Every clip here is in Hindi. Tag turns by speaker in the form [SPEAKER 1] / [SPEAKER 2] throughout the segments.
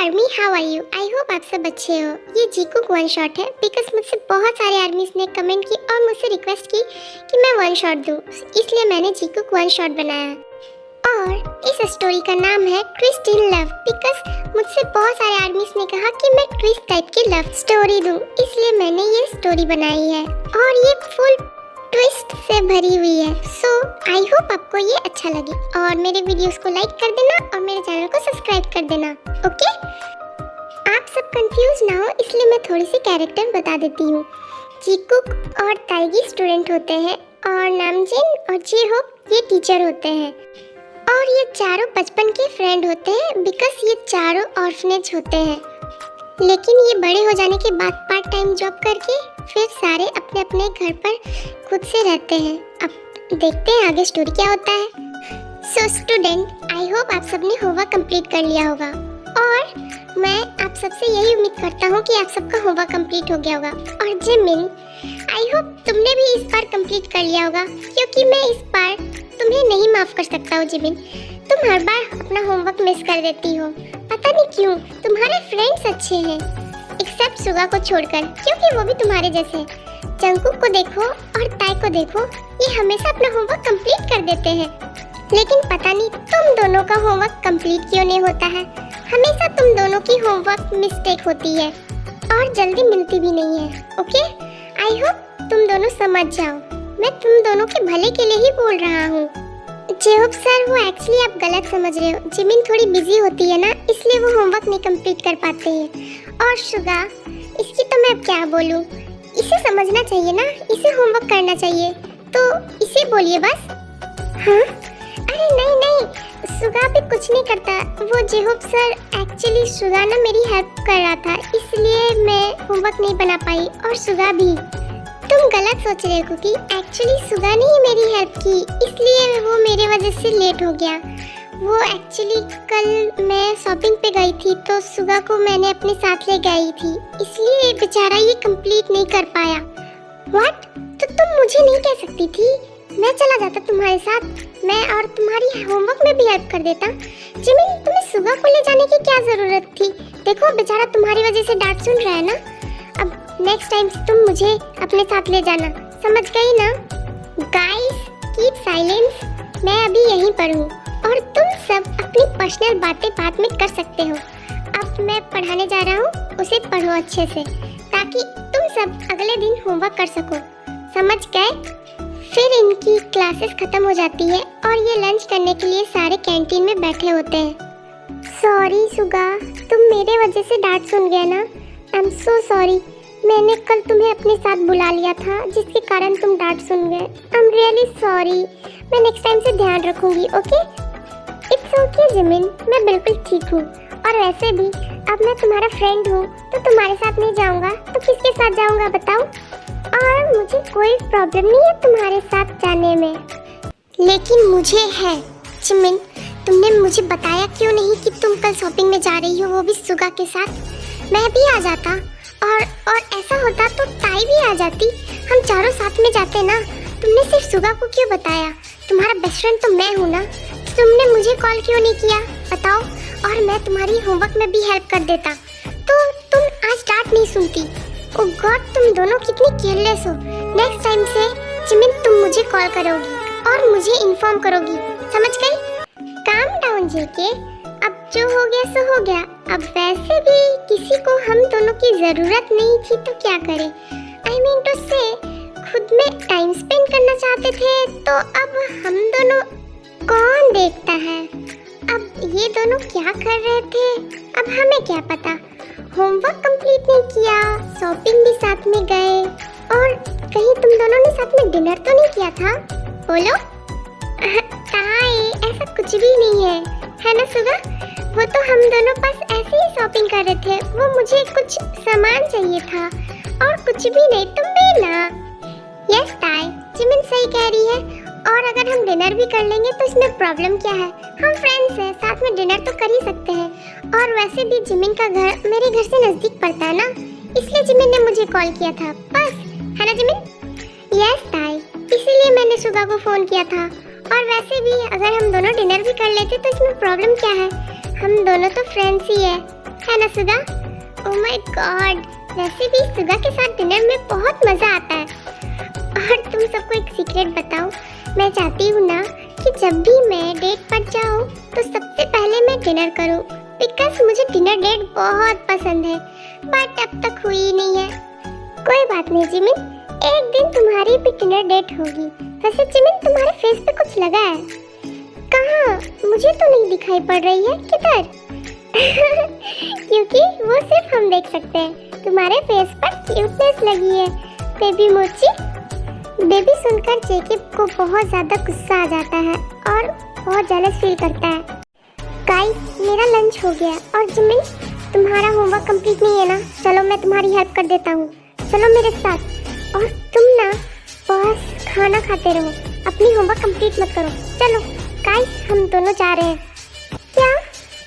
[SPEAKER 1] Army, how are you? I hope आप सब अच्छे हो। ये जीकुक वन शॉट है बिकॉज मुझसे बहुत सारे आर्मीज ने कमेंट की और मुझसे रिक्वेस्ट की कि मैं वन शॉट दूँ, इसलिए मैंने जीकुक वन शॉट बनाया। और इस स्टोरी का नाम है ट्विस्ट इन लव बिकॉज मुझसे बहुत सारे आर्मीज ने कहा कि मैं ट्विस्ट टाइप की लव स्टोरी दूँ, इसलिए मैंने ये स्टोरी बनाई है और ये फुल ट्विस्ट से भरी हुई है। सो आई होप आपको ये अच्छा लगे और मेरे वीडियोस को लाइक कर देना और मेरे चैनल को सब्सक्राइब कर देना। ओके, आप सब कंफ्यूज ना हो इसलिए मैं थोड़ी सी कैरेक्टर बता देती हूँ। जीकुक और ताइगी स्टूडेंट होते हैं और नामजिन और जीहोप ये टीचर होते हैं और ये चारों बचपन के फ्रेंड होते हैं बिकॉज ये चारों ऑर्फनेज होते हैं। लेकिन ये बड़े हो जाने के बाद पार्ट टाइम जॉब करके फिर सारे अपने अपने घर पर खुद से रहते हैं। अब देखते हैं आगे स्टोरी क्या होता है। सो स्टूडेंट, आई होप आप सबने होमवर्क कंप्लीट कर लिया होगा और मैं आप सबसे यही उम्मीद करता हूँ कि आप सबका होमवर्क कंप्लीट हो गया होगा। और जिमिन, आई होप तुमने भी इस बार कंप्लीट कर लिया होगा क्योंकि मैं इस बार तुम्हें नहीं माफ़ कर सकता हूँ। जिमिन, तुम हर बार अपना होमवर्क मिस कर देती हो, पता नहीं क्यों। तुम्हारे फ्रेंड्स अच्छे हैं एक्सेप्ट सुगा को छोड़कर क्योंकि वो भी तुम्हारे जैसे। जंकुक को देखो और ताई को देखो, ये हमेशा अपना होमवर्क कंप्लीट कर देते हैं, लेकिन पता नहीं तुम दोनों का होमवर्क कंप्लीट क्यों नहीं होता है। हमेशा तुम दोनों की होमवर्क मिस्टेक होती है और जल्दी मिलती भी नहीं है। ओके, आई होप तुम दोनों समझ जाओ, मैं तुम दोनों के भले के लिए ही बोल रहा हूँ। जेहोप सर, वो एक्चुअली आप गलत समझ रहे हो। जिमिन थोड़ी बिजी होती है ना, इसलिए वो होमवर्क नहीं कंप्लीट कर पाते हैं। और सुगा, इसकी तो मैं अब क्या बोलूँ, इसे समझना चाहिए ना, इसे होमवर्क करना चाहिए, तो इसे बोलिए बस। हाँ, अरे नहीं, सुगा भी कुछ नहीं करता। वो जेहोप सर, एक्चुअली सुगा ना मेरी हेल्प कर रहा था, इसलिए मैं होमवर्क नहीं बना पाई। और सुगा भी, तुम गलत सोच रहे हो कि एक्चुअली सुगा ने ही मेरी हेल्प की, इसलिए वो मेरे वजह से लेट हो गया। वो एक्चुअली कल मैं शॉपिंग पे गई थी तो सुगा को मैंने अपने साथ ले गई थी, इसलिए बेचारा ये कंप्लीट नहीं कर पाया। व्हाट? तो तुम मुझे नहीं कह सकती थी? मैं चला जाता तुम्हारे साथ, मैं और तुम्हारी होमवर्क में भी हेल्प कर देता। जिमिन, तुम्हें सुगा को ले जाने की क्या जरूरत थी? देखो बेचारा तुम्हारी वजह से डांट सुन रहा है ना। अब नेक्स्ट टाइम तुम मुझे अपने साथ ले जाना, समझ गई ना? गाइस, कीप साइलेंस, मैं अभी यहीं पर हूँ और तुम सब अपनी पर्सनल बातें बाद में कर सकते हो। अब मैं पढ़ाने जा रहा हूँ, उसे पढ़ो अच्छे से ताकि तुम सब अगले दिन होमवर्क कर सको, समझ गए? फिर इनकी क्लासेस खत्म हो जाती है और ये लंच करने के लिए सारे कैंटीन में बैठे होते हैं। सॉरी सुगा, तुम मेरे वजह से डांट सुन गया ना। आई एम सो सॉरी, मैंने कल तुम्हें अपने साथ बुला लिया था जिसके कारण तुम डांट सुन गए। आई एम रियली सॉरी, मैं नेक्स्ट टाइम से ध्यान रखूंगी। ओके? इट्स ओके जिमिन, मैं बिल्कुल ठीक हूँ और वैसे भी अब मैं तुम्हारा फ्रेंड हूँ तो तुम्हारे साथ नहीं जाऊँगा तो किसके साथ जाऊँगा बताओ? और मुझे कोई प्रॉब्लम नहीं है तुम्हारे साथ जाने में, लेकिन मुझे है। जिमिन, तुमने मुझे बताया क्यों नहीं कि तुम कल शॉपिंग में जा रही हो, वो भी सुगा के साथ? मैं भी आ जाता और ऐसा होता तो ताई भी आ जाती, हम चारों साथ में जाते ना। तुमने सिर्फ सुगा को क्यों बताया? तुम्हारा बेस्ट फ्रेंड तो मैं हूँ ना, तो तुमने मुझे कॉल क्यों नहीं किया बताओ? और मैं तुम्हारी होमवर्क में भी हेल्प कर देता, तो तुम आज डांट नहीं सुनती। ओह गॉड, तुम दोनों कितनी केयरलेस हो। नेक्स्ट टाइम से जिमिन तुम मुझे कॉल करोगी और मुझे इन्फॉर्म करोगी, समझ गई? काम डाउन जेके, अब जो हो गया सो हो गया। अब वैसे भी किसी को हम दोनों की जरूरत नहीं थी तो क्या करें। आई मीन टू से खुद में टाइम स्पेंड करना चाहते थे तो अब हम दोनों कौन देखता है। अब ये दोनों क्या कर रहे थे अब हमें क्या पता। होमवर्क कंप्लीट नहीं किया, शॉपिंग भी साथ में गए और कहीं तुम दोनों ने साथ में डिनर तो नहीं किया था? बोलो। ताई, ऐसा कुछ भी नहीं है ना सुगा? वो तो हम दोनों बस ऐसे ही शॉपिंग कर रहे थे, वो मुझे कुछ सामान चाहिए था और कुछ भी नहीं, तुम भी ना। यस ताई, जिमिन सही कह रही है और अगर हम डिनर भी कर लेंगे तो इसमें प्रॉब्लम क्या है? हम फ्रेंड्स हैं, साथ में डिनर तो कर ही सकते हैं। और वैसे भी जिमिन का घर मेरे घर से नजदीक पड़ता है ना, इसलिए जिमिन ने मुझे कॉल किया था बस, है ना जिमिन? यस ताई, इसीलिए मैंने सुगा को फोन किया था। और वैसे भी अगर हम दोनों डिनर भी कर लेते तो इसमें प्रॉब्लम क्या है? हम दोनों तो फ्रेंड्स ही है है ना सुगा? ओह माय गॉड, वैसे भी सुगा के साथ डिनर में बहुत मजा आता है। और तुम सबको एक सीक्रेट बताऊं, मैं चाहती हूँ ना कि जब भी मैं डेट पर जाऊँ तो सबसे पहले मैं डिनर करूँ, बिकॉज मुझे डिनर डेट बहुत पसंद है, बट अब तक हुई ही नहीं है। कोई बात नहीं जिमिन, एक दिन तुम्हारी भी डिनर डेट होगी। वैसे जिमिन, तुम्हारे फेस पे कुछ लगा है? कहाँ? मुझे तो नहीं दिखाई पड़ रही है, किधर? क्योंकि वो सिर्फ हम देख सकते हैं। तुम्हारे फेस पर क्यूटनेस लगी है बेबी मोची। बेबी सुनकर जेकब को बहुत ज्यादा गुस्सा आ जाता है और बहुत जेलस फील करता है। गाइस, मेरा लंच हो गया और जिमिन, तुम्हारा होमवर्क कंप्लीट नहीं है ना? चलो मैं तुम्हारी हेल्प कर देता हूँ, चलो मेरे साथ। और तुम ना बस खाना खाते रहो, अपनी होमवर्क कंप्लीट मत करो। चलो गाइस, हम दोनों जा रहे हैं। क्या?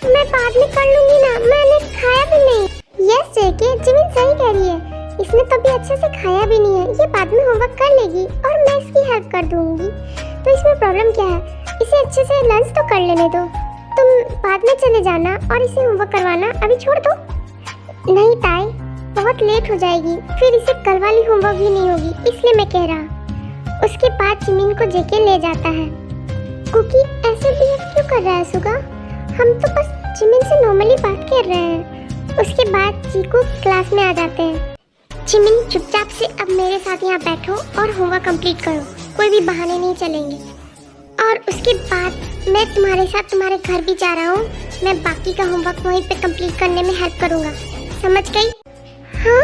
[SPEAKER 1] मैं बाद में कर लूंगी ना, मैंने खाया भी नहीं। यस जेके, जिमिन सही कह रही है, इसने तो अभी अच्छे से खाया भी नहीं है, ये बाद में होमवर्क कर लेगी और मैं इसकी हेल्प कर दूंगी। तो इसमें प्रॉब्लम क्या है? इसे अच्छे से लंच तो कर लेने दो, तुम बाद में चले जाना और इसे होमवर्क करवाना, अभी छोड़ दो। नहीं ताई, बहुत लेट हो जाएगी, फिर इसे कल वाली होमवर्क भी नहीं होगी, इसलिए मैं कह रहा। उसके बाद जिमिन को जेके ले जाता है। कुकी ऐसे बिहेव क्यों कर रहा है सुगा? हम तो बस जिमिन से नॉर्मली बात कर रहे हैं। उसके बाद जीकू क्लास में आ जाते हैं। जिमिन, चुपचाप से अब मेरे साथ यहाँ बैठो और होमवर्क कंप्लीट करो, कोई भी बहाने नहीं चलेंगे। और उसके बाद मैं तुम्हारे साथ तुम्हारे घर भी जा रहा हूँ, मैं बाकी का होमवर्क वहीं पे कंप्लीट करने में हेल्प करूँगा, समझ गई? हाँ,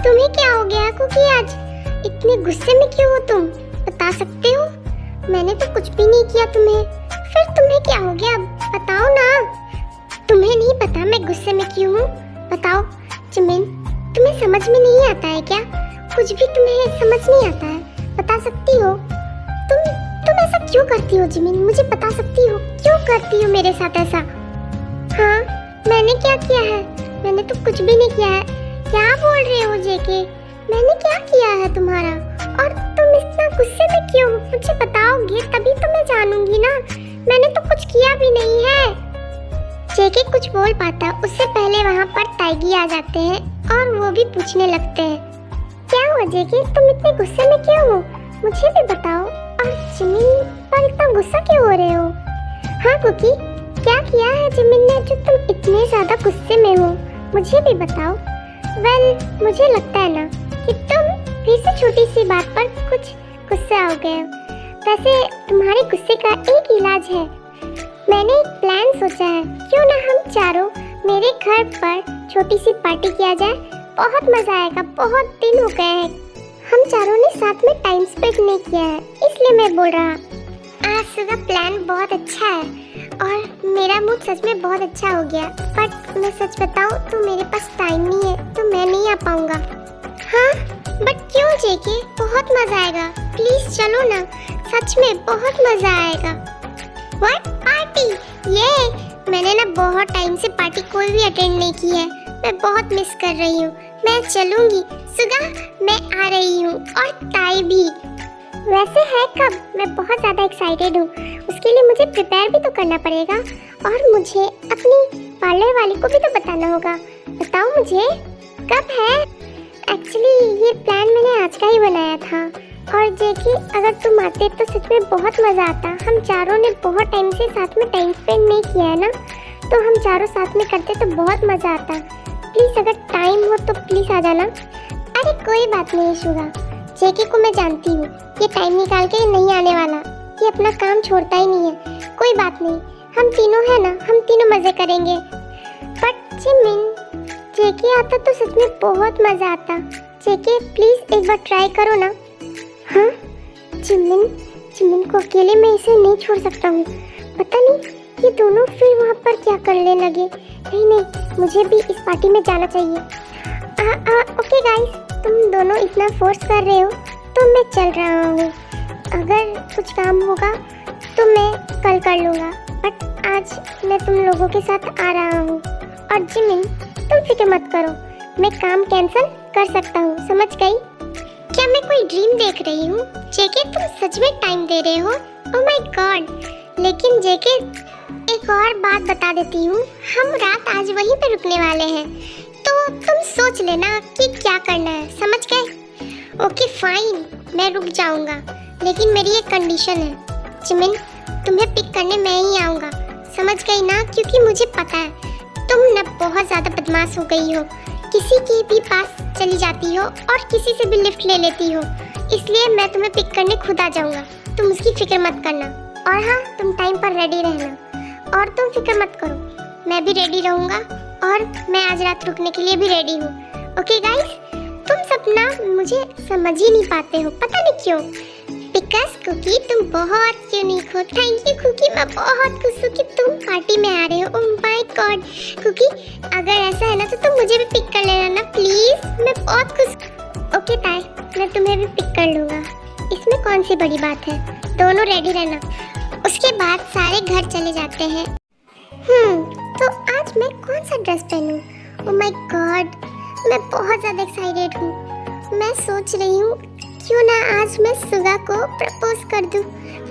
[SPEAKER 1] तुम्हें क्या हो गया कुकी? आज इतने गुस्से में क्यों हो तुम, बता सकते हो? मैंने तो कुछ भी नहीं किया तुम्हें, फिर तुम्हें क्या हो गया, बताओ ना। तुम्हें नहीं पता मैं गुस्से में क्यों हूँ? बताओ जिमिन, तुम्हें समझ में नहीं आता है क्या? कुछ भी तुम्हें समझ नहीं आता है, बता सकती हो? तुम ऐसा क्यों करती हो जिमिन, मुझे बता सकती हो क्यों करती हो मेरे साथ ऐसा? हाँ, मैंने क्या किया है? मैंने तो कुछ भी नहीं किया है। क्या बोल रहे हो जेके? मैंने क्या किया है तुम्हारा? और तुम इतना गुस्से में क्यों? मुझे बताओगे तभी तो मैं जानूंगी ना, मैंने तो कुछ किया भी नहीं है। जेके कुछ बोल पाता, उससे पहले वहाँ पर टाइगी आ जाते हैं और वो भी पूछने लगते हैं, क्या हुआ जेके, तुम इतने गुस्से में क्यों हो? मुझे भी बताओ। और जिमिन पर इतना गुस्सा क्यों हो रहे हो? हाँ कुकी, क्या किया है जिमिन ने जो तुम इतने ज्यादा गुस्से में हो? मुझे भी बताओ। मुझे लगता है ना कि तुम फिर से छोटी सी बात पर कुछ गुस्सा हो गए हो। वैसे तुम्हारे गुस्से का एक इलाज है, मैंने एक प्लान सोचा है, क्यों ना हम चारों मेरे घर पर छोटी सी पार्टी किया जाए, बहुत मजा आएगा। बहुत दिन हो गए हैं हम चारों ने साथ में टाइम स्पेंड नहीं किया है, इसलिए मैं बोल रहा। आज का प्लान बहुत अच्छा है और मेरा मूड सच में बहुत अच्छा हो गया, बट मैं सच बताऊं तो मेरे पास टाइम नहीं है, तो मैं नहीं आ पाऊंगा। हाँ, बट क्यों जेके, बहुत मजा आएगा, प्लीज चलो ना, सच में बहुत मजा आएगा। What party? ये मैंने ना बहुत टाइम से पार्टी कोई भी अटेंड नहीं की है, मैं बहुत मिस कर रही हूँ। मैं चलूंगी सुगा, मैं आ रही हूँ, और ताई भी। वैसे है कब? मैं बहुत ज़्यादा एक्साइटेड हूँ, उसके लिए मुझे प्रिपेयर भी तो करना पड़ेगा और मुझे अपनी पार्लर वाली को भी तो बताना होगा। बताओ मुझे कब है? एक्चुअली ये प्लान मैंने आज का ही बनाया था, और जेके अगर तुम आते तो सच में बहुत मज़ा आता। हम चारों ने बहुत टाइम से साथ में टाइम स्पेंड नहीं किया है ना, तो हम चारों साथ में करते तो बहुत मज़ा आता। प्लीज़ अगर टाइम हो तो प्लीज़ आ जाना। अरे कोई बात नहीं शुगा, जेके को मैं जानती हूँ, ये टाइम निकाल के नहीं आने वाला, ये अपना काम छोड़ता ही नहीं है। कोई बात नहीं, हम तीनों हैं ना, हम तीनों मज़े करेंगे। बट जिमिन, जेके आता तो सच में बहुत मज़ा आता। जेके प्लीज़ एक बार ट्राई करो ना। हाँ जिमिन को अकेले मैं इसे नहीं छोड़ सकता हूँ, पता नहीं ये दोनों फिर वहाँ पर क्या करने लगे। नहीं, मुझे भी इस पार्टी में जाना चाहिए। ओके गाइस, तुम दोनों इतना फोर्स कर रहे हो तो मैं चल रहा हूँ। अगर कुछ काम होगा तो मैं कल कर लूँगा, बट आज मैं तुम लोगों के साथ आ रहा हूँ। और जिमिन तुम फिक्र मत करो, मैं काम कैंसिल कर सकता हूँ, समझ गई? क्या मैं कोई ड्रीम देख रही हूँ? जेके तुम सच में टाइम दे रहे हो? ओह माय गॉड, लेकिन जेके एक और बात बता देती हूँ, हम रात आज वहीं पे रुकने वाले हैं, तो तुम सोच लेना कि क्या करना है, समझ गए? ओके फाइन, मैं रुक जाऊंगा, लेकिन मेरी एक कंडीशन है। जिमिन, तुम्हें पिक करने मैं ही आऊँगा, समझ गई ना? क्योंकि मुझे पता है तुम न बहुत ज़्यादा बदमाश हो गई हो, किसी के भी पास चली जाती हो और किसी से भी लिफ्ट ले लेती हो, इसलिए मैं तुम्हें पिक करने खुद आ जाऊँगा, तुम उसकी फिक्र मत करना। और हाँ, तुम टाइम पर रेडी रहना, और तुम फिक्र मत करो, मैं भी रेडी रहूँगा और मैं आज रात रुकने के लिए भी रेडी हूँ। ओके गाइस, तुम सब ना मुझे समझ ही नहीं पाते हो, पता नहीं क्यों। बिकॉज कुकी तुम बहुत यूनिक हो। थैंक यू कुकी, मैं बहुत खुश हूँ कि तुम पार्टी में आ रहे हो। ओह माय गॉड कुकी, अगर ऐसा है ना तो तुम मुझे भी पिक कर लेना ना प्लीज, मैं बहुत खुश। ओके ताई, मैं तुम्हें भी पिक कर लूँगा, इसमें कौन सी बड़ी बात है, दोनों रेडी रहना। उसके बाद सारे घर चले जाते हैं। तो आज मैं कौन सा ड्रेस पहनूं? ओह माय गॉड, मैं बहुत ज़्यादा एक्साइटेड हूँ। मैं सोच रही हूँ क्यों ना आज मैं सुगा को प्रपोज कर दूं,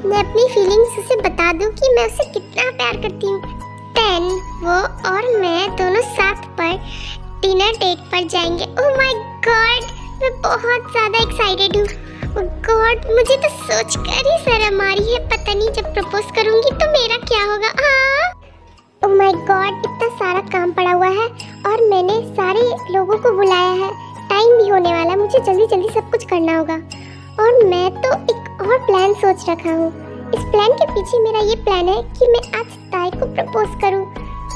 [SPEAKER 1] मैं अपनी फीलिंग्स उसे बता दूं कि मैं उसे कितना प्यार करती हूँ। देन वो और मैं दोनों साथ पर डिनर डेट पर जाएंगे। ओह माय गॉड, मैं बहुत ज़्यादा एक्साइटेड हूँ। ओह गॉड, मुझे तो सोचकर ही शर्म आ रही है, पता नहीं जब प्रपोज करूँगी तो मेरा क्या होगा। ओह माय गॉड, इतना सारा काम पड़ा हुआ है और मैंने सारे लोगों को बुलाया है, टाइम भी होने वाला है, मुझे जल्दी जल्दी सब कुछ करना होगा। और मैं तो एक और प्लान सोच रखा हूँ। इस प्लान के पीछे मेरा ये प्लान है कि मैं आज ताई को प्रपोज करूँ।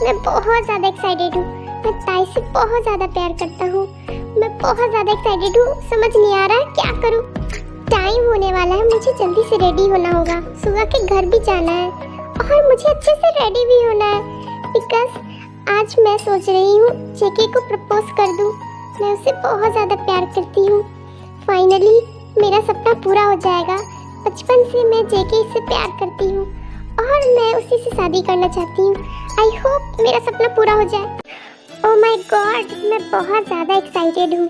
[SPEAKER 1] मैं बहुत ज़्यादा एक्साइटेड हूँ, मैं ताई से बहुत ज़्यादा प्यार करता हूँ, मैं बहुत ज़्यादा एक्साइटेड हूँ, समझ नहीं आ रहा क्या करूँ। टाइम होने वाला है, मुझे जल्दी से रेडी होना होगा, सुबह के घर भी जाना है और मुझे अच्छे से रेडी भी होना है। बिकॉज आज मैं सोच रही हूँ जेके को प्रपोज कर दूँ, मैं उसे बहुत ज़्यादा प्यार करती हूँ। फाइनली मेरा सपना पूरा हो जाएगा। बचपन से मैं जेके से प्यार करती हूँ और मैं उसी से शादी करना चाहती हूँ। आई होप मेरा सपना पूरा हो जाए। ओह माय गॉड, मैं बहुत ज़्यादा एक्साइटेड हूँ।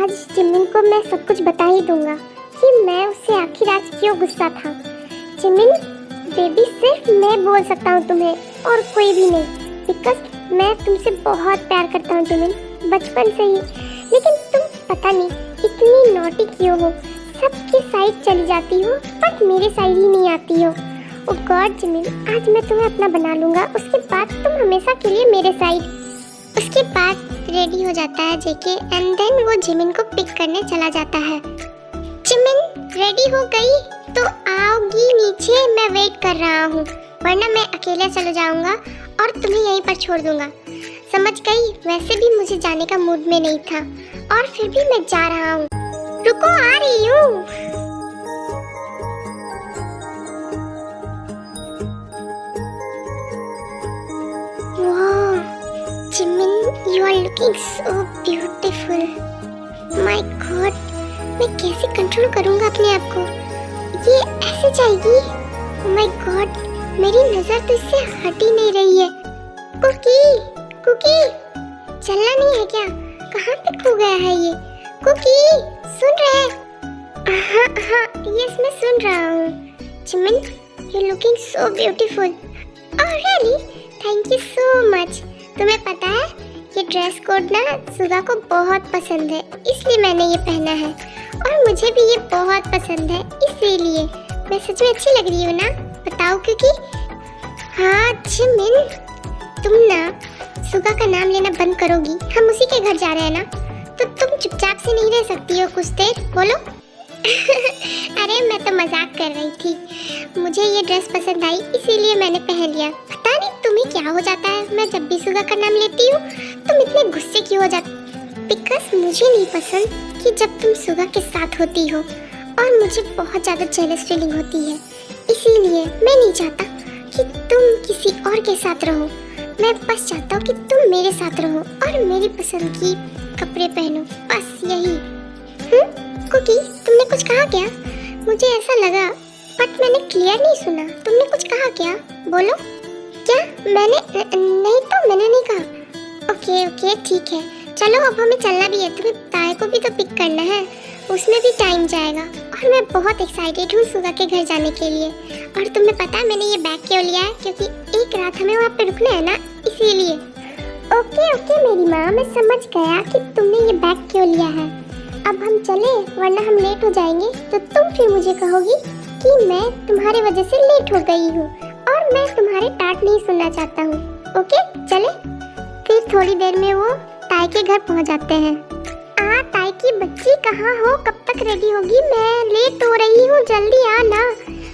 [SPEAKER 1] आज जिमिन को मैं सब कुछ बता ही दूँगा कि मैं उससे आखिर आज क्यों गुस्सा था। जिमिन बेबी, सिर्फ मैं बोल सकता हूँ तुम्हें और कोई भी नहीं, बिकॉज मैं तुमसे बहुत प्यार करता हूँ जिमिन, बचपन से ही। लेकिन तुम पता नहीं इतनी नॉटी क्यों हो, सबके साइड चली जाती हो बट मेरे साइड ही नहीं आती हो। ओह गॉड जिमिन, आज मैं तुम्हें अपना बना लूँगा, उसके बाद तुम हमेशा के लिए मेरे साइड। उसके बाद रेडी हो जाता है जेके एंड देन वो जिमिन को पिक करने चला जाता है। जिमिन रेडी हो गई तो आओगी नीचे, मैं वेट कर रहा हूँ, वरना मैं अकेला चला जाऊँगा और तुम्हें यहीं पर छोड़ दूँगा, समझ गई? वैसे भी मुझे जाने का मूड में नहीं था और फिर भी मैं जा रहा हूँ। रुको, आ रही हूँ। वाह Jimin, you are looking so beautiful. My God, मैं कैसे कंट्रोल करूँगा अपने आप को, ये ऐसे जाएगी? माय गॉड, मेरी नज़र तो इससे हट ही नहीं रही है। कुकी, कुकी, चलना नहीं है क्या? कहाँ पे खो गया है ये? कुकी, सुन रहे? हाँ हाँ, यस मैं सुन रहा हूँ। Jimin, you looking so beautiful. Oh really, thank you so much. तुम्हें पता है ये ड्रेस कोड ना सुगा को बहुत पसंद है, इसलिए मैंने ये पहना है और मुझे भी ये बहुत पसंद है, इसीलिए मैं सच में अच्छी लग रही हूँ ना? बताओ क्योंकि। हाँ जिमिन, तुम ना सुगा का नाम लेना बंद करोगी? हम उसी के घर जा रहे हैं ना, तो तुम चुपचाप से नहीं रह सकती हो कुछ देर? बोलो। अरे मैं तो मजाक कर रही थी, मुझे ये ड्रेस पसंद आई इसीलिए मैंने पहन लिया। पता नहीं तुम्हें क्या हो जाता है, मैं जब भी सुगा का नाम लेती हूँ तुम इतने गुस्से क्यों हो जाती? बिकॉज मुझे नहीं पसंद कि जब तुम सुगा के साथ होती हो और मुझे बहुत ज़्यादा जेलस फीलिंग होती है, इसीलिए मैं नहीं चाहता कि तुम किसी और के साथ रहो। मैं बस चाहता हूँ कि तुम मेरे साथ रहो और मेरी पसंद की कपड़े पहनो, बस यही। कुकी, तुमने कुछ कहा क्या? मुझे ऐसा लगा बट मैंने क्लियर नहीं सुना, तुमने कुछ कहा क्या? बोलो। क्या? मैंने नहीं तो मैंने नहीं कहा। ओके ओके ठीक है, चलो अब हमें चलना भी है, तुम्हें ताए को भी तो पिक करना है, उसमें भी टाइम जाएगा और मैं बहुत एक्साइटेड हूँ सुगा के घर जाने के लिए। और तुम्हें पता है मैंने ये बैग क्यों लिया है? क्योंकि एक रात हमें वहाँ पे रुकना है ना, इसीलिए। ओके ओके मेरी माँ, मैं समझ गया कि तुमने ये बैग क्यों लिया है। अब हम चले, वरना हम लेट हो जाएंगे तो तुम फिर मुझे कहोगी कि मैं तुम्हारे वजह से लेट हो गई हूँ और मैं तुम्हारे डांट नहीं सुनना चाहता हूँ। ओके चले। फिर थोड़ी देर में वो ताई के घर पहुँच जाते हैं। ताई की बच्ची कहाँ हो? कब तक रेडी होगी? मैं लेट हो रही हूँ, जल्दी आ ना।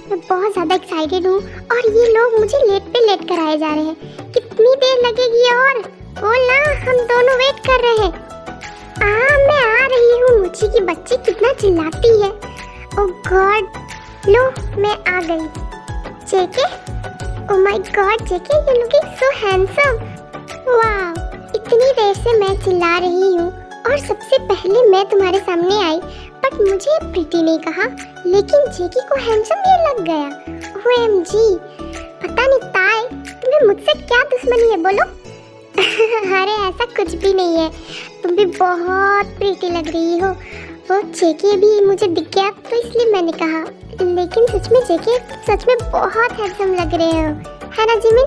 [SPEAKER 1] मैं बहुत ज़्यादा एक्साइटेड हूँ और ये लोग मुझे लेट पे लेट कराए जा रहे हैं। कितनी देर लगेगी? और बोल ना, हम दोनों वेट कर रहे हैं। मैं आ रही हूँ। मुझी की बच्ची कितना चिल्लाती है। ओह गॉड, लो मैं आ गई। JK, oh my God JK, you looking so handsome. वाह, इतनी देर से मैं चिल्ला रही हूँ और सबसे पहले मैं तुम्हारे सामने आई, बट मुझे प्रीति नहीं कहा, लेकिन जेकी को हैंडसम ये लग गया। ओएमजी, पता नहीं ताई तुम्हें मुझसे क्या दुश्मनी है, बोलो। अरे ऐसा कुछ भी नहीं है, तुम भी बहुत प्रीति लग रही हो। वो जेके भी मुझे दिख गया तो इसलिए मैंने कहा, लेकिन सच में जेके सच में बहुत हैंडसम लग रहे हो, है ना जिमिन?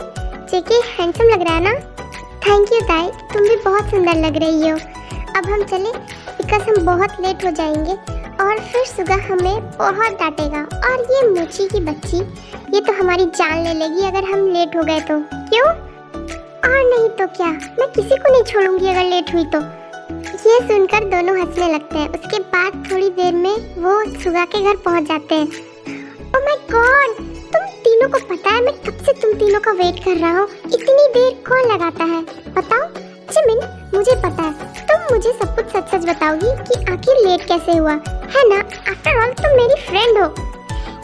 [SPEAKER 1] जेके हैंडसम लग रहा है ना? थैंक यू ताई, तुम भी बहुत सुंदर लग रही हो। अब हम चले, बिकॉज हम बहुत लेट हो जाएंगे और फिर सुगा हमें बहुत डांटेगा। और ये मुची की बच्ची, ये तो हमारी जान ले लेगी अगर हम लेट हो गए तो। क्यों? और नहीं तो क्या, मैं किसी को नहीं छोड़ूंगी अगर लेट हुई तो। ये सुनकर दोनों हंसने लगते हैं। उसके बाद थोड़ी देर में वो सुगा के घर पहुंच जाते हैं। ओह माय गॉड, तुम तीनों को पता है मैं कब से तुम तीनों का वेट कर रहा हूँ। इतनी देर कौन लगाता है बताओ? जिमिन, मुझे पता है तुम मुझे सब कुछ सच सच बताओगी कि आखिर लेट कैसे हुआ, है ना? आफ्टर ऑल तुम मेरी फ्रेंड हो।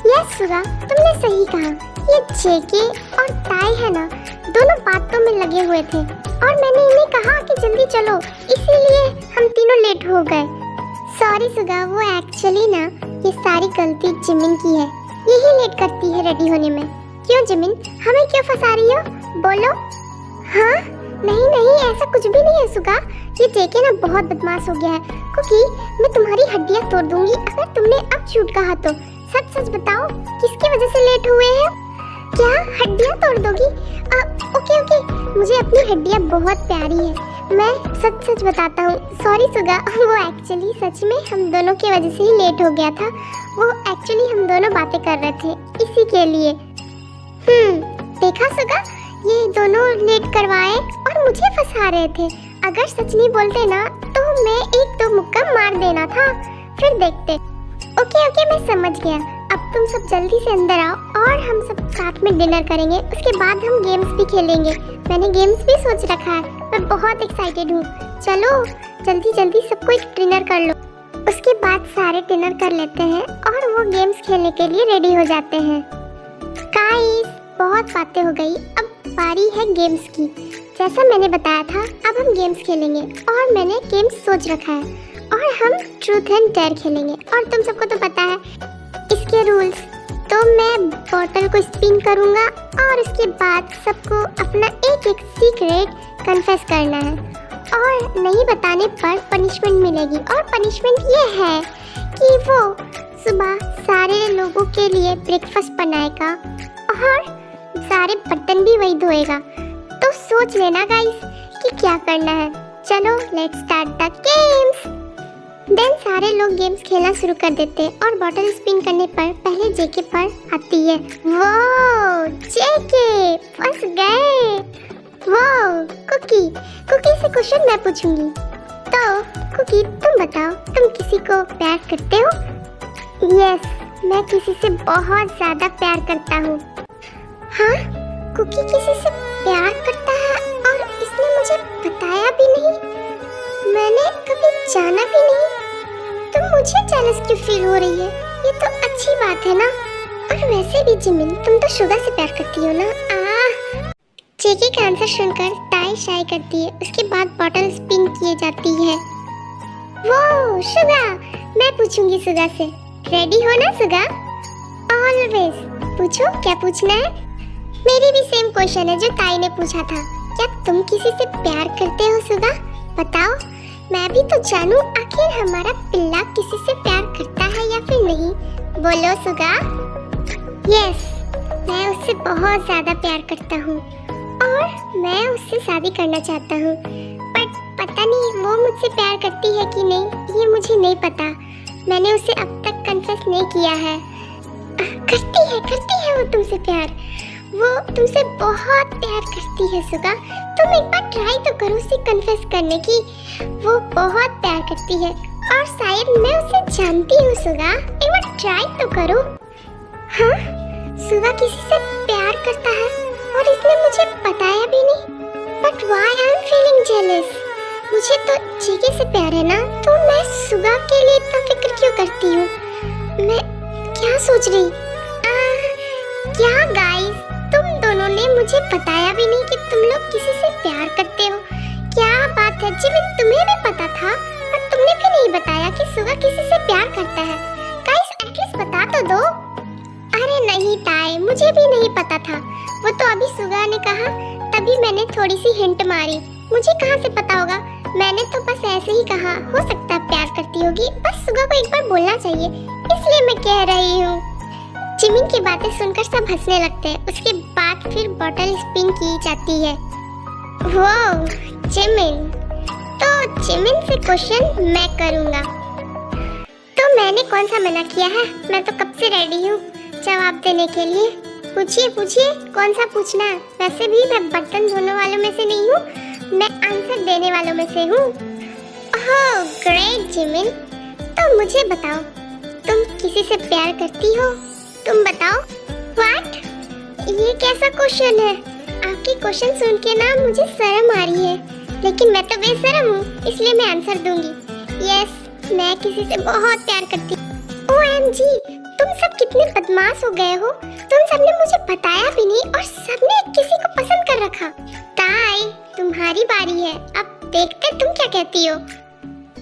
[SPEAKER 1] यस सुगा, तुमने सही कहा। ये जेके और ताई है ना, दोनों बातों में लगे हुए थे और मैंने इन्हें कहा कि जल्दी चलो, इसीलिए हम तीनों लेट हो गए। सॉरी सुगा, वो एक्चुअली ना ये सारी गलती जिमिन की है। यही लेट करती है रेडी होने में। क्यों जिमिन, हमें क्यों फंसा रही हो? बोलो। हाँ नहीं नहीं, ऐसा कुछ भी नहीं है सुगा। ये जेके ना बहुत बदमाश हो गया है, क्योंकि मैं तुम्हारी हड्डियां तोड़ दूंगी अगर तुमने अब झूठ कहा तो। सच सच बताओ, किसकी वजह से लेट हुए हैं? क्या हड्डियां तोड़ दोगी? ओके ओके, मुझे अपनी हड्डियां बहुत प्यारी है, मैं सच सच बताता हूँ। सॉरी सुगा, वो एक्चुअली सच में हम दोनों की वजह से ही लेट हो गया था। वो एक्चुअली हम दोनों बातें कर रहे थे इसी के लिए। देखा सुगा, ये दोनों लेट करवाए और मुझे फंसा रहे थे। अगर सच नहीं बोलते ना तो मैं एक दो मुक्का मार देना था, फिर देखते। ओके ओके, मैं समझ गया। अब तुम सब जल्दी से अंदर आओ और हम सब साथ में डिनर करेंगे। उसके बाद हम गेम्स भी खेलेंगे। मैंने गेम्स भी सोच रखा है, मैं बहुत एक्साइटेड हूँ। चलो जल्दी जल्दी सबको एक डिनर कर लो। उसके बाद सारे डिनर कर लेते हैं और वो गेम्स खेलने के लिए रेडी हो जाते हैं। गाइस, बहुत बातें हो गई, अब बारी है गेम्स की। जैसा मैंने बताया था, अब हम गेम्स खेलेंगे और मैंने गेम्स सोच रखा है और हम ट्रूथ एंड डेयर खेलेंगे। और तुम सबको तो पता है इसके रूल्स। तो मैं बॉटल को स्पिन करूंगा और उसके बाद सबको अपना एक एक सीक्रेट कन्फेस करना है और नहीं बताने पर पनिशमेंट मिलेगी। और पनिशमेंट ये है कि वो सुबह सारे लोगों के लिए ब्रेकफास्ट बनाएगा और सारे बर्तन भी वही धोएगा। तो सोच लेना गाइस कि क्या करना है। चलो let's start the games. Then सारे लोग गेम्स खेलना शुरू कर देते हैं और बॉटल स्पिन करने पर पहले जेके पर आती है। वो जेके फंस गए। वो कुकी से क्वेश्चन मैं पूछूंगी। तो कुकी, तुम बताओ, तुम किसी को प्यार करते हो? यस, मैं किसी से बहुत ज्यादा प्यार करता हूँ। हाँ, कुकी किसी से प्यार करता है और इसने मुझे बताया भी नहीं, मैंने कभी जाना भी नहीं। तो मुझे जेलस क्यों फील हो रही है? ये तो अच्छी बात है ना। और वैसे भी जिमिन, तुम तो शुगा से प्यार करती हो ना। जेके का आंसर सुनकर ताई शाय करती है। उसके बाद बॉटल स्पिन किए जाती है। वो शुगा, मैं पूछूंगी शुगा से। रेडी हो ना शुगा? ऑलवेज। पूछो, क्या पूछना है? मेरी भी सेम क्वेश्चन है जो ताई ने पूछा था। क्या तुम किसी से प्यार करते हो शुगा? बताओ। मैं भी तो जानूं आखिर हमारा पिल्ला किसी से प्यार करता है या फिर नहीं। बोलो सुगा। यस, मैं उससे बहुत ज्यादा प्यार करता हूँ और मैं उससे शादी करना चाहता हूँ, बट पता नहीं वो मुझसे प्यार करती है कि नहीं, ये मुझे नहीं पता। मैंने उसे अब तक कन्फेस नहीं किया है। करती है वो तुमसे प्यार, वो तुमसे बहुत प्यार करती है सुगा। तुम एक बार ट्राई तो करो उसे कन्फेस करने की। वो बहुत प्यार करती है और शायद मैं उसे जानती हूँ सुगा। एक बार ट्राई तो करो। हाँ, सुगा किसी से प्यार करता है और इसने मुझे बताया भी नहीं। But why I am feeling jealous? मुझे तो जीके से प्यार है ना, तो मैं सुगा के लिए इतना फिक्र क्यों करती हूँ? मैं क्या सोच रही? क्या गाइस, तुम दोनों ने मुझे बताया भी नहीं कि तुम लोग किसी से प्यार करते हो। क्या बात है जिमिन, तुम्हें भी पता था पर तुमने भी नहीं बताया कि सुगा किसी से प्यार करता है। गाइस एटलीस्ट बता तो दो। अरे नहीं ताई, मुझे भी नहीं पता था। वो तो अभी सुगा ने कहा तभी मैंने थोड़ी सी हिंट मारी। मुझे कहाँ से पता होगा? मैंने तो बस ऐसे ही कहा, हो सकता है प्यार करती होगी। बस सुगा को एक बार बोलना चाहिए, इसलिए मैं कह रही हूँ। जिमिन की बातें सुनकर सब हंसने लगते हैं। उसके बाद फिर बॉटल स्पिन की जाती है। वाह जिमिन, तो जिमिन से क्वेश्चन मैं करूँगा। तो मैंने कौन सा मना किया है? मैं तो कब से रेडी हूँ जवाब देने के लिए। पूछिए पूछिए, कौन सा पूछना है? वैसे भी मैं बर्तन धोने वालों में से नहीं हूँ, मैं आंसर देने वालों में से हूँ। ओह ग्रेट जिमिन, तो मुझे बताओ तुम किसी से प्यार करती हो? तुम बताओ। व्हाट? ये कैसा क्वेश्चन है? आपकी क्वेश्चन सुन के ना मुझे शर्म आ रही है, लेकिन मैं तो बेशर्म हूँ इसलिए मैं आंसर दूंगी। यस, मैं किसी से बहुत प्यार करती हूँ। OMG, तुम सब कितने बदमाश हो गए हो। तुम सबने मुझे बताया भी नहीं और सबने किसी को पसंद कर रखा। ताई, तुम्हारी बारी है, अब देखते तुम क्या कहती हो।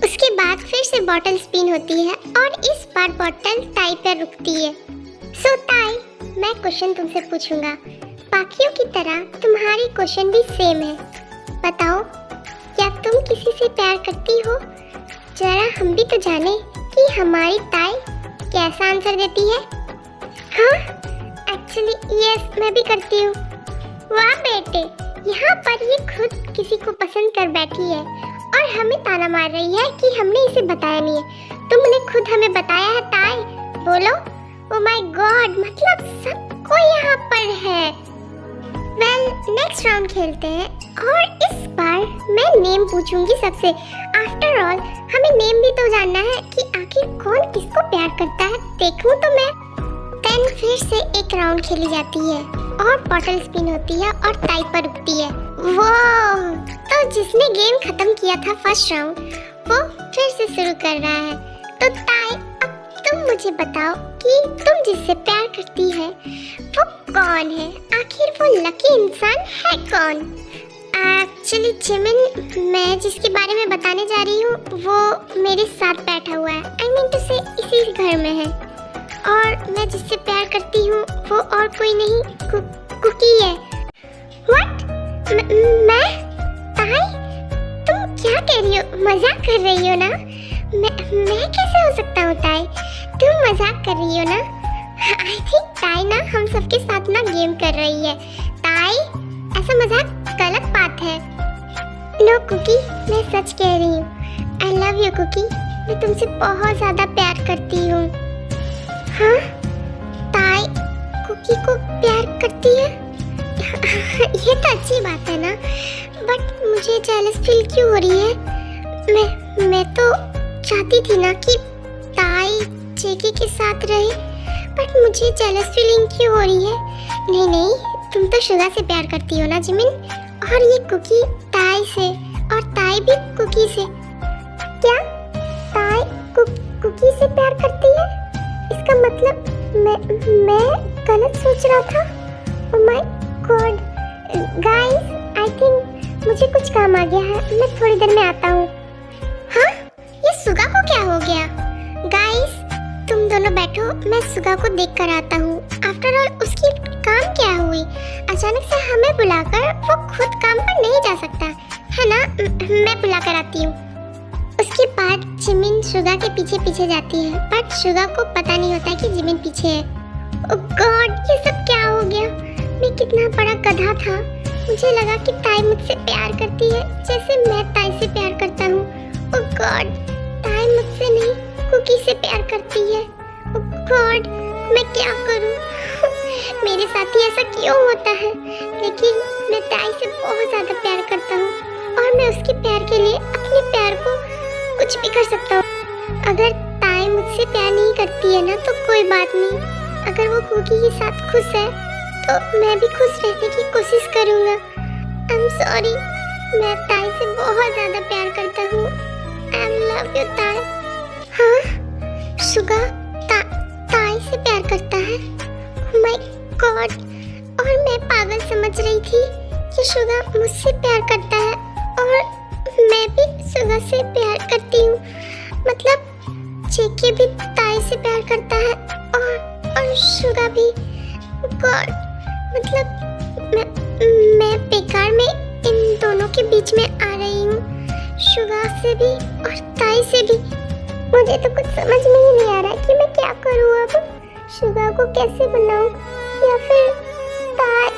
[SPEAKER 1] उसके बाद फिर से बॉटल स्पिन होती है और इस बार बॉटल ताई पर रुकती है। सो ताई, मैं क्वेश्चन तुमसे पूछूंगा। बाकियों की तरह तुम्हारी क्वेश्चन भी सेम है। बताओ, क्या तुम किसी से प्यार करती हो? जरा हम भी तो जाने कि हमारी ताई कैसा आंसर देती है। हाँ, एक्चुअली यस, मैं भी करती हूँ। वाह बेटे, यहाँ पर ये खुद किसी को पसंद कर बैठी है और हमें ताना मार रही है कि हमने इसे बताया नहीं है। तुमने खुद हमें बताया है ताई। बोलो। ओ माय गॉड, मतलब सबको यहाँ पर है। वेल, नेक्स्ट राउंड खेलते हैं और इस बार मैं नेम पूछूंगी सबसे। आफ्टर ऑल हमें नेम भी तो जानना है कि आखिर कौन किसको प्यार करता है। देखूं तो मैं। देन फिर से एक राउंड खेली जाती है और बॉटल स्पिन होती है और टाई पर रुकती है। वाह, तो जिसने गेम खत्म किया था फर्स्ट राउंड, वो फिर से शुरू कर रहा है। तो ताई, अब तुम मुझे बताओ कि तुम जिससे प्यार करती है वो कौन है? आखिर वो लकी इंसान है कौन? एक्चुअली जिमिन, मैं जिसके बारे में बताने जा रही हूँ वो मेरे साथ बैठा हुआ है। आई मीन टू से इसी घर में है। और मैं जिससे प्यार करती हूँ वो और कोई नहीं, कुकी है। व्हाट? मैं? ताई, तुम क्या कह रही हो? मजाक कर रही हो ना? मैं कैसे हो सकता हूँ ताई? तुम मजाक कर रही हो ना? आई थिंक ताई ना हम सबके साथ ना गेम कर रही है। ताई, ऐसा मजाक गलत बात है। नो कुकी, मैं सच कह रही हूँ। आई लव यू कुकी, मैं तुमसे बहुत ज्यादा प्यार करती हूँ। हाँ? ताई कुकी को प्यार करती है? ये तो अच्छी बात है ना, बट मुझे जेलस फील क्यों हो रही है? मैं तो चाहती थी ना कि ताई जेके के साथ रहे, बट मुझे जेलस फीलिंग क्यों हो रही है? नहीं, तुम तो शुगा से प्यार करती हो ना जिमिन, और ये कुकी ताई से, और ताई भी कुकी से। क्या ताई कुकी से प्यार करती है? इसका मतलब मैं गलत सोच रहा था। ओह my God guys, I think मुझे कुछ काम आ गया है, मैं थोड़ी देर में आता हूँ। हाँ, ये सुगा को क्या हो गया? गाइस तुम दोनों बैठो, मैं सुगा को देख कर आता हूँ। आफ्टर ऑल उसकी काम क्या हुई? अचानक से हमें बुलाकर वो खुद काम पर नहीं जा सकता है ना? मैं बुला कर आती हूँ। उसके बाद जिमिन सुगा के पीछे पीछे जाती है, बट सुगा को पता नहीं होता कि जिमिन पीछे है। ओह गॉड, ये सब क्या हो गया? मैं कितना बड़ा गधा था। मुझे लगा कि ताई मुझसे प्यार करती है जैसे मैं ताई से प्यार करता हूँ। ओह गॉड, ताई मुझसे नहीं कुकी से प्यार करती है। ओह गॉड, मैं क्या करूँ? मेरे साथ ही ऐसा क्यों होता है? लेकिन मैं ताई से बहुत ज़्यादा प्यार करता हूँ और मैं उसके प्यार के लिए अपने प्यार को कुछ भी कर सकता हूँ। अगर ताई मुझसे प्यार नहीं करती है ना तो कोई बात नहीं। अगर वो कुकी के साथ खुश है तो मैं भी खुश रहने की कोशिश करूँगा। आई एम सॉरी, मैं ताई से बहुत ज़्यादा प्यार करता हूँ। आई लव यू ताई। हाँ, सुगा ताई से प्यार करता है? ओह माय गॉड, और मैं पागल समझ रही थी कि सुगा मुझसे प्यार करता है और मैं भी सुगा से प्यार करती हूँ। मतलब जेके भी ताई से प्यार करता है और सुगा भी। गॉड, मतलब मैं बेकार में इन दोनों के बीच में आ रही हूँ, सुगा से भी और ताई से भी। मुझे तो कुछ समझ में ही नहीं आ रहा कि मैं क्या करूँ अब। सुगा को कैसे बनाऊँ या फिर ताई?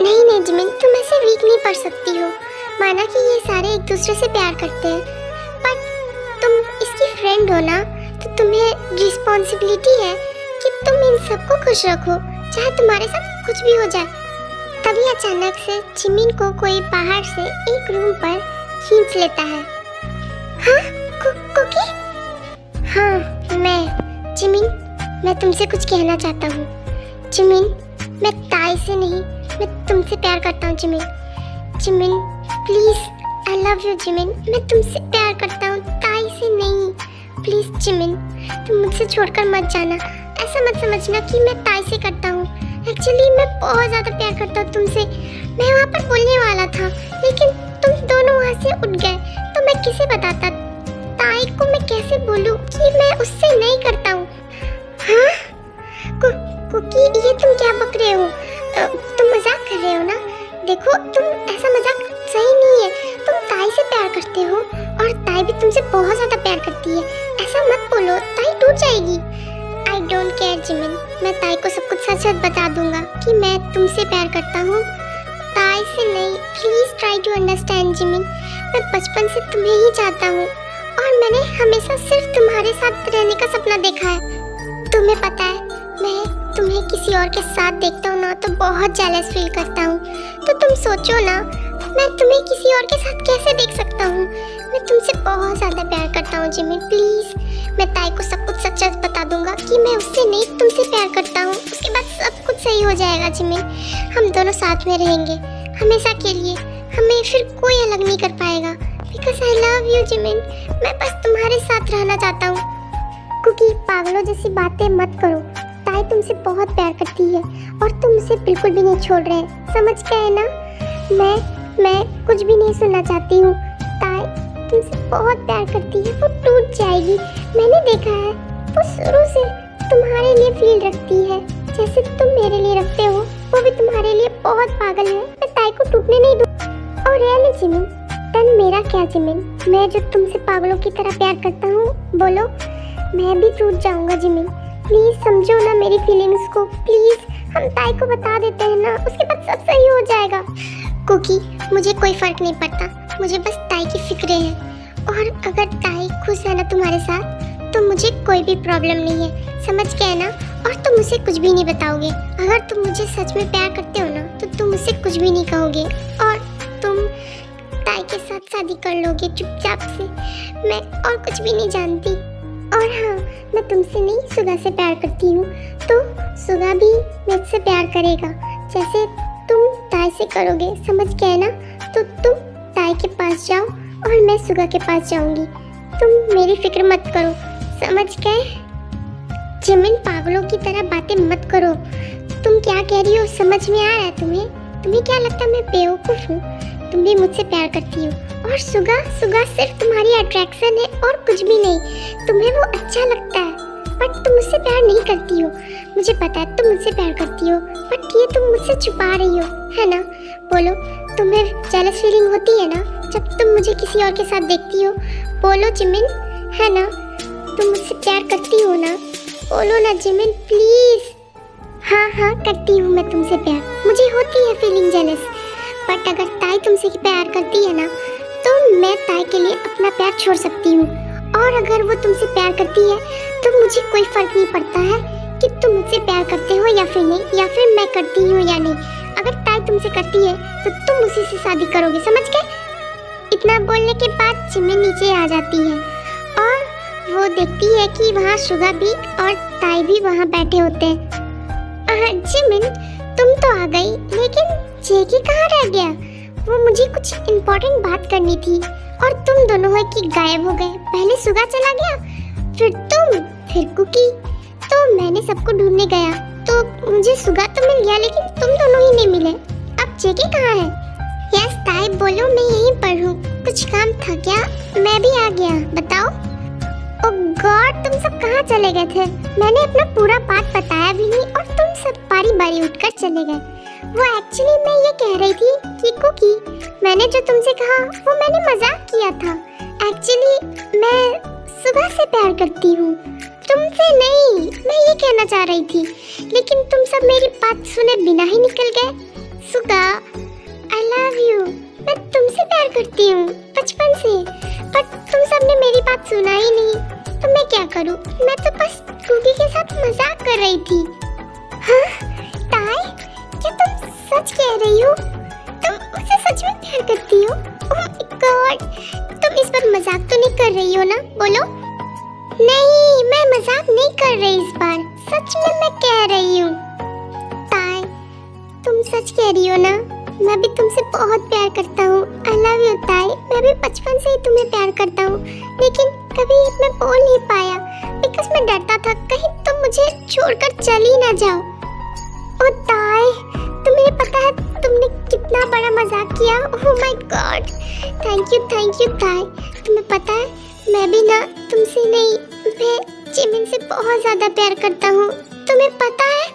[SPEAKER 1] नहीं जिमिन, तुम ऐसे वीक नहीं पड़ सकती हो। माना कि ये सारे एक दूसरे से प्यार करते हैं, बट तुम इसकी फ्रेंड हो ना, तो तुम्हें रिस्पॉन्सिबिलिटी है कि तुम इन सबको खुश रखो, चाहे तुम्हारे साथ कुछ भी हो जाए। तभी अचानक से जिमिन को कोई बाहर से एक रूम पर खींच लेता है। हाँ, कुकी? हाँ, मैं जिमिन, मैं तुमसे कुछ कहना चाहता हूँ। जिमिन, मैं ताई से नहीं, मैं तुमसे प्यार करता हूँ Jimin. Jimin please, I love you Jimin, मैं तुमसे प्यार करता हूँ, ताई से नहीं। प्लीज जिमिन, तुम मुझसे छोड़कर मत जाना। ऐसा मत समझना कि मैं ताई से करता हूँ। एक्चुअली मैं बहुत ज़्यादा प्यार करता हूँ तुमसे। मैं वहाँ पर बोलने वाला था, लेकिन तुम दोनों वहाँ से उठ गए, तो मैं किसे बताता? ताई को मैं कैसे बोलूँ कि मैं उससे नहीं करता हूँ? हाँ कुकी, ये तुम क्या बक रहे हो? तुम मजाक कर रहे हो ना? देखो, तुम ऐसा मजाक सही नहीं है। तुम ताई से प्यार करते हो और ताई भी तुमसे बहुत ज़्यादा प्यार करती है। ऐसा मत बोलो, ताई टूट जाएगी। आई डोंट केयर जिमिन, मैं ताई को सब कुछ सच सच बता दूंगा कि मैं तुमसे प्यार करता हूँ, ताई से नहीं। Please try to understand Jimin, मैं बचपन से तुम्हें ही चाहता हूँ और मैंने हमेशा सिर्फ तुम्हारे साथ रहने का सपना देखा है। तुम्हें पता है, मैं तुम्हें किसी और के साथ देखता हूँ ना तो बहुत जेलस फील करता हूँ। तो तुम सोचो ना, मैं तुम्हें किसी और के साथ कैसे देख सकता हूँ? मैं तुमसे बहुत ज़्यादा प्यार करता हूँ जिमिन, प्लीज़। मैं ताई को सब कुछ सच सच बता दूंगा कि मैं उससे नहीं तुमसे प्यार करता हूँ। उसके बाद सब कुछ सही हो जाएगा जिमिन। हम दोनों साथ में रहेंगे हमेशा के लिए। हमें फिर कोई अलग नहीं कर पाएगा। Because I love you Jimin, मैं बस तुम्हारे साथ रहना चाहता हूँ। कुकी, पागलों जैसी बातें मत करो। ताई तुमसे बहुत प्यार करती है और तुम उसे बिल्कुल भी नहीं छोड़ रहे। समझ गए ना? मैं कुछ भी नहीं सुनना चाहती हूँ। ताई तुमसे बहुत प्यार करती है, वो टूट जाएगी। मैंने देखा है, वो शुरू से तुम्हारे लिए फील रखती है जैसे तुम मेरे लिए रखते हो। वो भी तुम्हारे लिए बहुत पागल है। मैं ताई को टूटने नहीं दूँ। और रियली जिमिन, तन मेरा क्या जिमिन, मैं जो तुमसे पागलों की तरह प्यार करता हूँ, बोलो मैं भी टूट जाऊंगा जिमिन। प्लीज समझो ना मेरी फीलिंग्स को। प्लीज हम ताई को बता देते हैं ना, उसके बाद सब सही हो जाएगा। कुकी, मुझे कोई फर्क नहीं पड़ता, मुझे बस ताई की फिक्र है। और अगर ताई खुश है ना तुम्हारे साथ, तो मुझे कोई भी प्रॉब्लम नहीं है। समझ गए ना? और तुम मुझे कुछ भी नहीं बताओगे। अगर तुम मुझे सच में प्यार करते हो ना, तो तुम मुझसे कुछ भी नहीं कहोगे और तुम ताई के साथ शादी कर लोगे चुपचाप से। मैं और कुछ भी नहीं जानती। और हाँ, मैं तुमसे नहीं सुगा से प्यार करती हूँ, तो सुगा भी मुझसे प्यार करेगा जैसे तुम ताई से करोगे। समझ गए ना? तो तुम ताई के पास जाओ और मैं सुगा के पास जाऊंगी। तुम मेरी फिक्र मत करो। समझ गए? जिमिन, पागलों की तरह बातें मत करो। तुम क्या कह रही हो समझ में आ रहा है तुम्हें? तुम्हें क्या लगता है मैं बेवकूफ़ हूँ? तुम भी मुझसे प्यार करती हो। और सुगा सिर्फ तुम्हारी अट्रैक्शन है और कुछ भी नहीं। तुम्हें वो अच्छा लगता है, बट तुम मुझसे प्यार नहीं करती हो। मुझे पता है तुम मुझसे प्यार करती हो, बट ये तुम मुझसे छुपा रही हो, है ना? बोलो तुम्हें जेलस फीलिंग होती है ना जब तुम मुझे किसी और के साथ देखती हो? बोलो जिमिन, है ना? तुम मुझसे प्यार करती हो ना? बोलो ना जिमिन प्लीज। हाँ करती हूँ मैं तुमसे प्यार, मुझे होती है फीलिंग जेलस। बट अगर ताई तुमसे प्यार करती है ना तो मैं ताई के लिए अपना प्यार छोड़ सकती हूँ। और अगर वो तुमसे प्यार करती है तो मुझे कोई फर्क नहीं पड़ता है कि तुम मुझसे प्यार करते हो या फिर नहीं, या फिर मैं करती हूँ या नहीं। अगर ताई तुमसे करती है तो तुम उसी से शादी करोगे, समझ गए? इतना बोलने के बाद जिमिन नीचे आ जाती है और वो देखती है कि वहाँ शुगा भी और ताई भी वहाँ बैठे होते हैं। जिमिन तुम तो आ गई, लेकिन जेकी कहाँ रह गया? वो मुझे कुछ इम्पोर्टेंट बात करनी थी और तुम दोनों है कि गायब हो गए। पहले सुगा चला गया, फिर तुम, फिर कुकी। तो मैंने सबको ढूंढने गया तो मुझे सुगा तो मिल गया, लेकिन तुम दोनों ही नहीं मिले। अब जेकी कहाँ है? यस ताई बोलो, मैं यहीं पर हूँ। कुछ काम था क्या? मैं भी आ गया, बताओ। ओह गॉड, तुम सब कहाँ चले गए थे? मैंने अपना पूरा बात बताया भी नहीं और तुम सब बारी बारी उठकर चले गए। वो एक्चुअली मैं ये कह रही थी कि कुकी, मैंने जो तुमसे कहा वो मैंने मजाक किया था। एक्चुअली मैं सुगा से प्यार करती हूँ, तुमसे नहीं। मैं ये कहना चाह रही थी, लेकिन तुम सब मेरी बात सुने बिना ही निकल गए। सुगा, आई लव यू। मैं तुमसे प्यार करती हूँ बचपन से, बट तुम सबने मेरी बात सुना ही नहीं। तो मैं क्या करूँ? मैं तो बस कुकी के साथ मजाक कर रही थी। हाँ ताई, क्या तुम सच कह रही हो? तुम उसे सच में प्यार करती हो? ओह गॉड, तुम इस बार मजाक तो नहीं कर रही हो ना? बोलो। नहीं, मैं मजाक नहीं कर रही इस बार, सच में मैं कह रही हूँ। ताई, तुम सच कह रही हो ना? मैं भी तुमसे बहुत प्यार करता हूँ। आई लव यू ताई। मैं भी बचपन से ही तुम्हें प्यार करता हूँ, लेकिन कभी मैं बोल नहीं पाया बिकॉज मैं डरता था कहीं तुम मुझे छोड़कर चली ना जाओ। ओ ताई, तुम्हें पता है तुमने कितना बड़ा मजाक किया? ओह माय गॉड, थैंक यू ताई। तुम्हें पता है मैं भी ना तुमसे नहीं, मैं जिमिन से बहुत ज्यादा प्यार करता हूँ, तुम्हें पता है?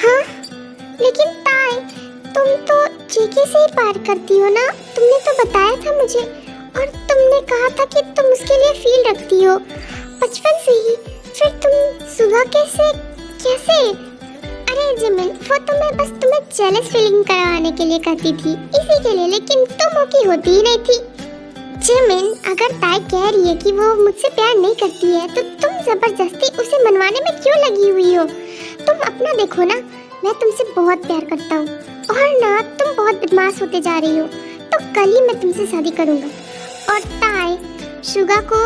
[SPEAKER 1] हाँ, लेकिन ताई तुम तो जेकी से ही प्यार करती हो ना? तुमने तो बताया था मुझे, और तुमने कहा था कि तुम उसके लिए फील रखती हो बचपन से ही। फिर तुम सुगा कैसे? अरे जिमिन, वो तो मैं बस तुम्हें जेलस फीलिंग करवाने के लिए कहती थी, इसी के लिए, लेकिन तुम की होती ही नहीं थी। जिमिन, अगर ताई कह रही है कि वो मुझसे प्यार नहीं करती है तो तुम जबरदस्ती उसे मनवाने में क्यों लगी हुई हो? तुम अपना देखो ना, मैं तुमसे बहुत प्यार करता हूँ और ना तुम बहुत बदमाश होते जा रही हो, तो कल ही मैं तुमसे शादी करूँगा। और ताई, शुगा को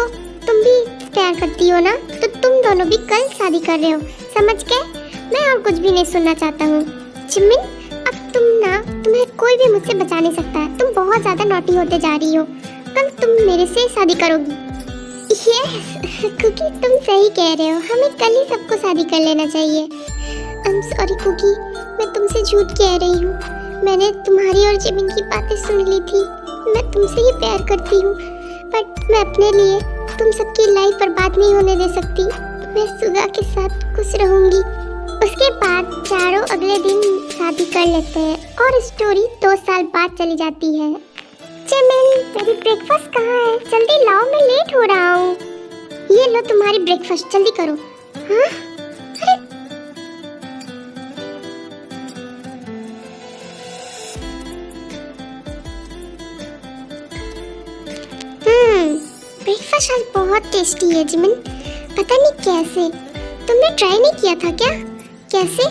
[SPEAKER 1] तुम भी प्यार करती हो ना, तो तुम दोनों भी कल शादी कर रहे हो, समझ गए? मैं और कुछ भी नहीं सुनना चाहता हूँ। जिमिन, अब तुम्हें कोई भी मुझसे बचा नहीं सकता है। तुम बहुत ज्यादा नॉटी होते जा रही हो, कल तुम मेरे से शादी करोगी। यस कुकी, तुम सही कह रहे हो, हमें कल ही सबको शादी कर लेना चाहिए। आई एम सॉरी कुकी, मैं तुमसे झूठ कह रही हूँ। मैंने तुम्हारी और जिमिन की बातें सुन ली थी। मैं तुमसे ही प्यार करती हूँ, बट मैं अपने लिए तुम सबकी लाइफ बर्बाद नहीं होने दे सकती। मैं सुगा के साथ खुश रहूंगी। उसके बाद चारों अगले दिन शादी कर लेते हैं और स्टोरी 2 साल बाद चली जाती है। जिमिन, मेरी ब्रेकफास्ट कहाँ है? जल्दी लाओ, मैं लेट हो रहा हूँ। ये लो तुम्हारी ब्रेकफास्ट, जल्दी करो। हाँ? ब्रेकफास्ट आज बहुत टेस्टी है जिमिन, पता नहीं कैसे। तुमने ट्राई नहीं किया था क्या? कैसे?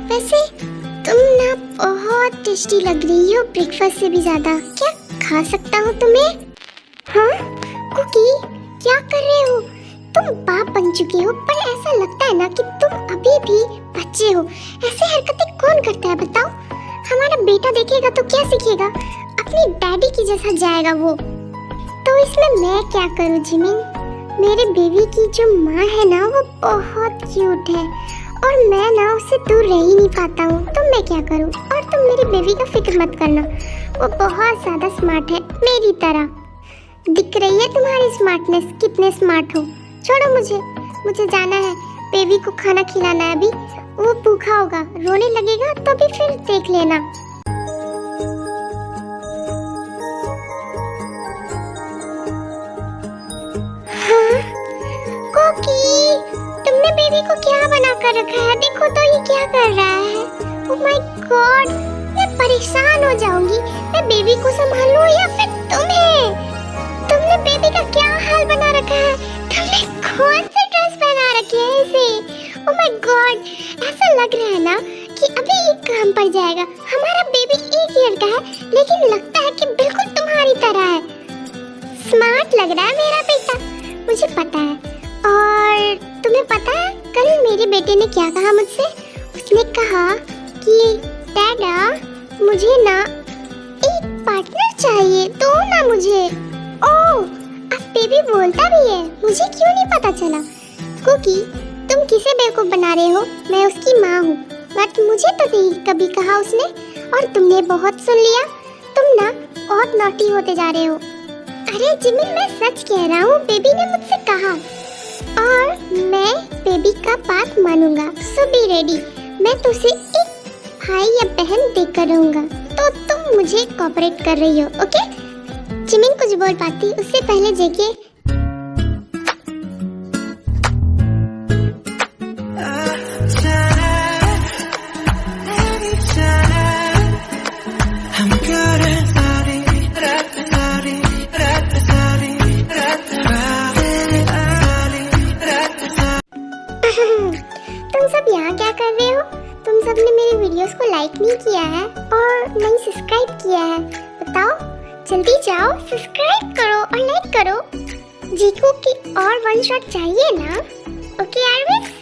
[SPEAKER 1] वैसे तुम ना बहुत टेस्टी लग रही हो, ब्रेकफास्ट से भी ज्यादा। क्या खा सकता हूँ तुम्हें? हाँ कुकी, क्या कर रहे हो? तुम बाप बन चुके हो, पर ऐसा लगता है ना कि तुम अभी भी बच्चे हो। ऐसे हरकतें कौन करता है बताओ? हमारा बेटा देखेगा तो क्या सीखेगा? अपनी डैडी की जैसा जाएगा वो। तो इसमें मैं क्या करूँ जिमिन? मेरे बेबी की जो माँ है ना, वो बहुत क्यूट है और मैं ना उससे दूर रह ही नहीं पाता हूँ, तो मैं क्या करूँ? और तुम मेरी बेबी का फिक्र मत करना, वो बहुत ज़्यादा स्मार्ट है मेरी तरह। दिख रही है तुम्हारी स्मार्टनेस, कितने स्मार्ट हो। छोड़ो मुझे जाना है, बेबी को खाना खिलाना है। अभी वो भूखा होगा, रोने लगेगा तो भी फिर देख लेना। देखो क्या बना कर रखा है, देखो तो ये क्या कर रहा है। ओह माय गॉड, मैं परेशान हो जाऊंगी। मैं बेबी को संभालूं या फिर तुम्हें? तुमने बेबी का क्या हाल बना रखा है? तुमने कौन से ड्रेस पहना रखे है इसे? ओह माय गॉड, ऐसा लग रहा है ना कि अभी ये काम पड़ जाएगा। हमारा बेबी 1 ईयर का है, लेकिन लगता है कि बिल्कुल तुम्हारी तरह है। स्मार्ट लग रहा है मेरा बेटा, मुझे पता है। और तुम्हें पता है कल मेरे बेटे ने क्या कहा मुझसे? उसने कहा कि डैडा मुझे ना एक पार्टनर चाहिए, दो ना मुझे। ओह, अब बेबी बोलता भी है, मुझे क्यों नहीं पता चला? कुकी, तुम किसे बेवकूफ बना रहे हो? मैं उसकी माँ हूँ, बट मुझे तो नहीं कभी कहा उसने, और तुमने बहुत सुन लिया। तुम ना बहुत नॉटी होते जा रहे हो। अरे जिमिन, मैं सच कह रहा हूँ, बेबी ने मुझसे कहा और मैं बेबी का बात मानूंगा। सो बी रेडी, मैं तुझे एक भाई या बहन देकर रहूंगा, तो तुम मुझे कोऑपरेट कर रही हो, ओके? जिमिन कुछ बोल पाती उससे पहले जेके तुम सब यहाँ क्या कर रहे हो? तुम सब ने मेरी वीडियोस को लाइक नहीं किया है और नहीं सब्सक्राइब किया है। बताओ, जल्दी जाओ सब्सक्राइब करो और लाइक करो। जीकू की और 1 शॉट चाहिए ना? ओके आरविस?